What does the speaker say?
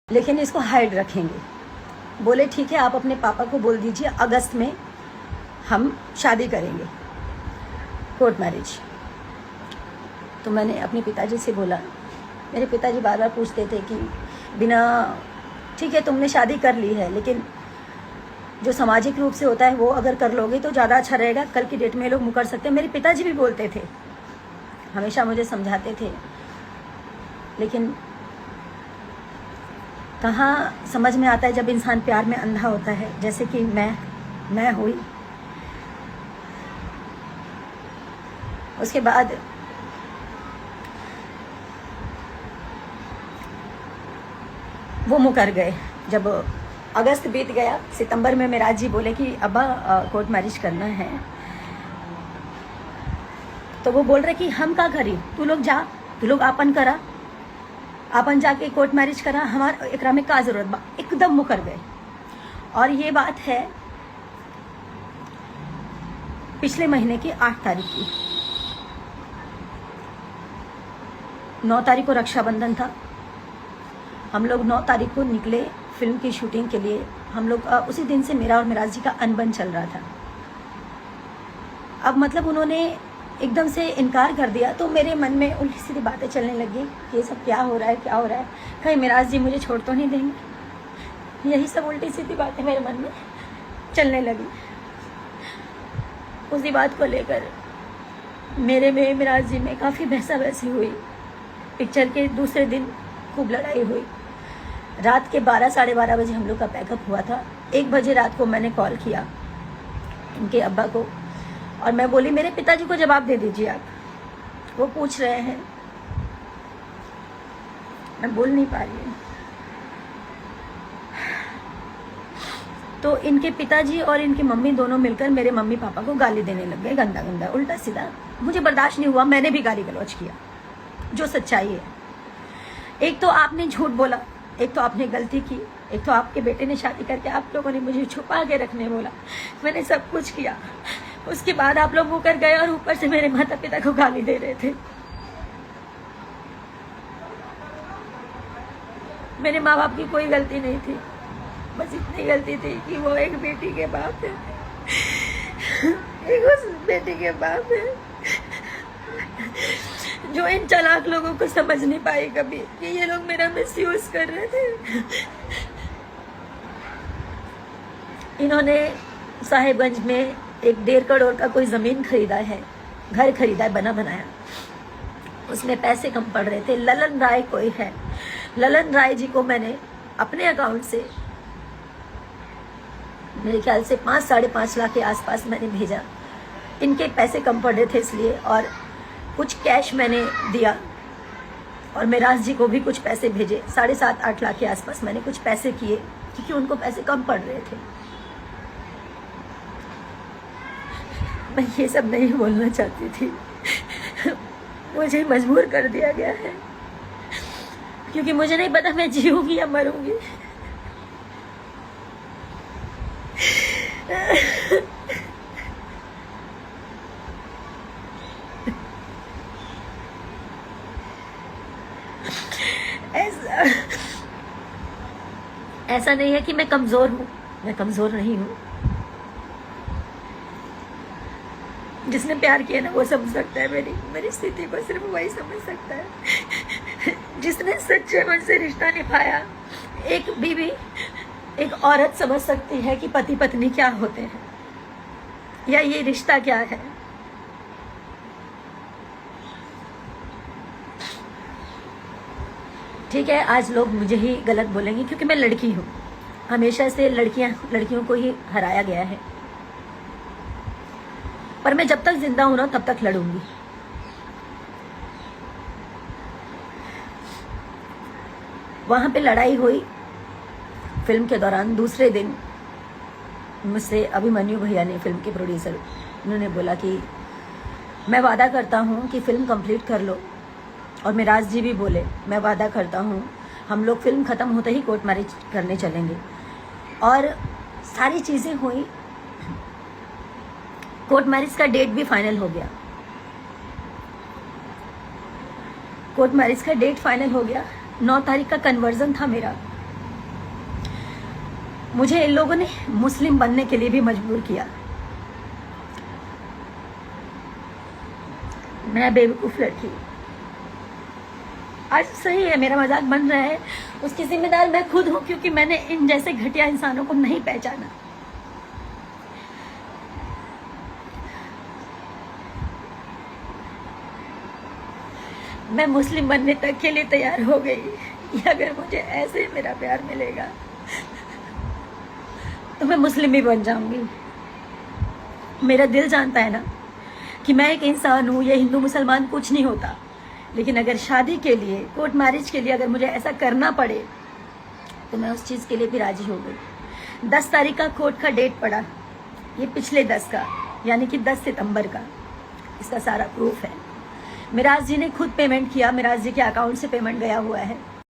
लेकिन इसको हाइड रखेंगे। बोले ठीक है, आप अपने पापा को बोल दीजिए अगस्त में हम शादी करेंगे, कोर्ट मैरिज। तो मैंने अपने पिताजी से बोला, मेरे पिताजी बार बार पूछते थे कि बिना, ठीक है तुमने शादी कर ली है, लेकिन जो सामाजिक रूप से होता है वो अगर कर लोगे तो ज़्यादा अच्छा रहेगा, कल की डेट में ये लोग मुकर सकते हैं। मेरे पिताजी भी बोलते थे, हमेशा मुझे समझाते थे, लेकिन कहाँ समझ में आता है जब इंसान प्यार में अंधा होता है, जैसे कि मैं हुई। उसके बाद वो मुकर गए। जब अगस्त बीत गया, सितंबर में मेराज जी बोले कि अब्बा कोर्ट मैरिज करना है, तो वो बोल रहे कि हम का करी, तू लोग जा, तू लोग आपन करा, आपन जाके कोर्ट मैरिज करा, हमारा एकरा में का जरूरत बा। एकदम मुकर गए। और ये बात है पिछले महीने की 8 तारीख की। 9 तारीख को रक्षाबंधन था। हम लोग 9 तारीख को निकले फिल्म की शूटिंग के लिए। हम लोग उसी दिन से मेरा और मेराज जी का अनबन चल रहा था। अब मतलब उन्होंने एकदम से इनकार कर दिया, तो मेरे मन में उल्टी सीधी बातें चलने लगी, ये सब क्या हो रहा है, क्या हो रहा है, कहीं मेराज जी मुझे छोड़ तो नहीं देंगे। यही सब उल्टी सीधी बातें मेरे मन में चलने लगी। उसी बात को लेकर मेरे में मेराज जी में काफ़ी बहसा बहसी हुई। पिक्चर के दूसरे दिन खूब लड़ाई हुई। रात के 12 साढ़े 12 बजे हम लोग का पैकअप हुआ था। 1 बजे रात को मैंने कॉल किया इनके अब्बा को, और मैं बोली मेरे पिताजी को जवाब दे दीजिए आप, वो पूछ रहे हैं, मैं बोल नहीं पा रही हूँ। तो इनके पिताजी और इनकी मम्मी दोनों मिलकर मेरे मम्मी पापा को गाली देने लग गए, गंदा गंदा उल्टा सीधा। मुझे बर्दाश्त नहीं हुआ, मैंने भी गाली गलौज किया, जो सच्चाई है। एक तो आपने झूठ बोला, एक तो आपने गलती की, एक तो आपके बेटे ने शादी करके आप लोगों ने मुझे छुपा के रखने बोला। मैंने सब कुछ किया, उसके बाद आप लोग मुकर गए और ऊपर से मेरे माता पिता को गाली दे रहे थे। मेरे माँ बाप की कोई गलती नहीं थी, बस इतनी गलती थी कि वो एक बेटी के बाप है, एक उस बेटी के बाप है जो इन चालाक लोगों को समझ नहीं पाए कभी कि ये लोग मेरा मिसयूज कर रहे थे। इन्होंने साहेबगंज में एक 1.5 करोड़ का कोई जमीन खरीदा है, घर खरीदा है बना बनाया, उसमें पैसे कम पड़ रहे थे। ललन राय कोई है, ललन राय जी को मैंने अपने अकाउंट से मेरे ख्याल से 5 साढ़े 5 लाख के आसपास मैंने भेजा। इनके पैसे कम पड़ रहे थे इसलिए, और कुछ कैश मैंने दिया, और मेराज जी को भी कुछ पैसे भेजे। 7.5-8 लाख के आसपास मैंने कुछ पैसे किए, क्योंकि उनको पैसे कम पड़ रहे थे। मैं ये सब नहीं बोलना चाहती थी, मुझे मजबूर कर दिया गया है, क्योंकि मुझे नहीं पता मैं जीऊंगी या मरूंगी। ऐसा नहीं है कि मैं कमजोर हूं, मैं कमजोर नहीं हूं। जिसने प्यार किया ना वो समझ सकता है मेरी स्थिति को, सिर्फ वही समझ सकता है। जिसने सच्चे मन से रिश्ता निभाया, एक बीवी, एक औरत समझ सकती है कि पति पत्नी क्या होते हैं, या ये रिश्ता क्या है। ठीक है, आज लोग मुझे ही गलत बोलेंगे क्योंकि मैं लड़की हूँ। हमेशा से लड़कियों को ही हराया गया है, पर मैं जब तक जिंदा हूं ना तब तक लड़ूंगी। वहां पे लड़ाई हुई फिल्म के दौरान। दूसरे दिन मुझसे अभिमन्यु भैया ने, फिल्म के प्रोड्यूसर, उन्होंने बोला कि मैं वादा करता हूं कि फिल्म कंप्लीट कर लो, और मेराज जी भी बोले मैं वादा करता हूं हम लोग फिल्म खत्म होते ही कोर्ट मैरिज करने चलेंगे। और सारी चीजें हुई, कोर्ट मैरिज का डेट भी फाइनल हो गया। कोर्ट मैरिज का डेट फाइनल हो गया। 9 तारीख का कन्वर्जन था मेरा, मुझे इन लोगों ने मुस्लिम बनने के लिए भी मजबूर किया। मैं बेवकूफ़ लड़की। आज सही है, मेरा मजाक बन रहा है, उसकी जिम्मेदार मैं खुद हूं, क्योंकि मैंने इन जैसे घटिया इंसानों को नहीं पहचाना। मैं मुस्लिम बनने तक के लिए तैयार हो गई। अगर मुझे ऐसे ही मेरा प्यार मिलेगा तो मैं मुस्लिम भी बन जाऊंगी। मेरा दिल जानता है ना कि मैं एक इंसान हूँ, ये हिंदू मुसलमान कुछ नहीं होता। लेकिन अगर शादी के लिए, कोर्ट मैरिज के लिए अगर मुझे ऐसा करना पड़े तो मैं उस चीज़ के लिए भी राजी हो गई। 10 तारीख का कोर्ट का डेट पड़ा, ये पिछले 10 का, यानी कि 10 सितंबर का। इसका सारा प्रूफ है। मिराज जी ने खुद पेमेंट किया, मिराज जी के अकाउंट से पेमेंट गया हुआ है।